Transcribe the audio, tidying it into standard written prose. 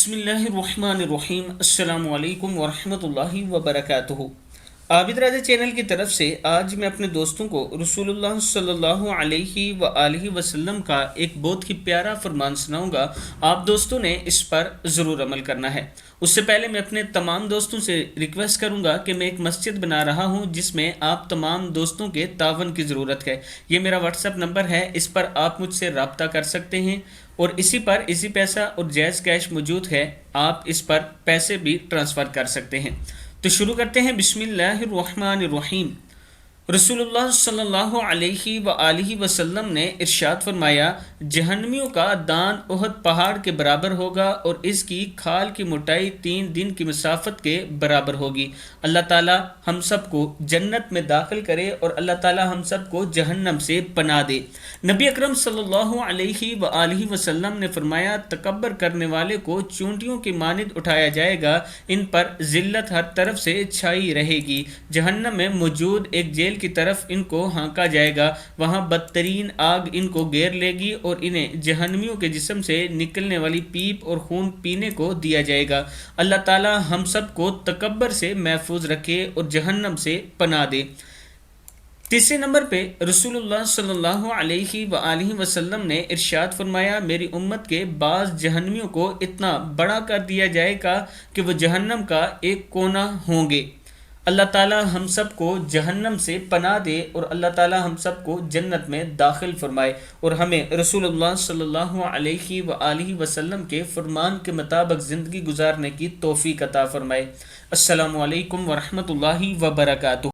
بسم اللہ الرحمن الرحیم۔ السلام علیکم ورحمۃ اللہ وبرکاتہ۔ عابد راجہ چینل کی طرف سے آج میں اپنے دوستوں کو رسول اللہ صلی اللہ علیہ وآلہ وسلم کا ایک بہت ہی پیارا فرمان سناؤں گا۔ آپ دوستوں نے اس پر ضرور عمل کرنا ہے۔ اس سے پہلے میں اپنے تمام دوستوں سے ریکویسٹ کروں گا کہ میں ایک مسجد بنا رہا ہوں جس میں آپ تمام دوستوں کے تعاون کی ضرورت ہے۔ یہ میرا واٹس ایپ نمبر ہے، اس پر آپ مجھ سے رابطہ کر سکتے ہیں اور اسی پر ایزی پیسہ اور جائز کیش موجود ہے، آپ اس پر پیسے بھی ٹرانسفر کر سکتے ہیں۔ تو شروع کرتے ہیں۔ بسم اللہ الرحمن الرحیم۔ رسول اللہ صلی اللہ علیہ وآلہ وسلم نے ارشاد فرمایا، جہنمیوں کا دان احد پہاڑ کے برابر ہوگا اور اس کی کھال کی موٹائی 3 دن کی مسافت کے برابر ہوگی۔ اللہ تعالی ہم سب کو جنت میں داخل کرے اور اللہ تعالی ہم سب کو جہنم سے پناہ دے۔ نبی اکرم صلی اللہ علیہ وآلہ وسلم نے فرمایا، تکبر کرنے والے کو چونٹیوں کی مانند اٹھایا جائے گا، ان پر ذلت ہر طرف سے چھائی رہے گی۔ جہنم میں موجود ایک جیل کی طرف ان کو ہانکا جائے گا، وہاں بدترین آگ ان کو گھیر لے گی اور انہیں جہنمیوں کے جسم سے نکلنے والی پیپ اور خون پینے کو دیا جائے گا۔ اللہ تعالی ہم سب کو تکبر سے محفوظ رکھے اور جہنم سے پناہ دے۔ تیسرے نمبر پہ رسول اللہ صلی اللہ علیہ وآلہ وسلم نے ارشاد فرمایا، میری امت کے بعض جہنمیوں کو اتنا بڑا کر دیا جائے گا کہ وہ جہنم کا ایک کونا ہوں گے۔ اللہ تعالی ہم سب کو جہنم سے پناہ دے اور اللہ تعالی ہم سب کو جنت میں داخل فرمائے اور ہمیں رسول اللہ صلی اللہ علیہ وآلہ وسلم کے فرمان کے مطابق زندگی گزارنے کی توفیق عطا فرمائے۔ السلام علیکم ورحمۃ اللہ وبرکاتہ۔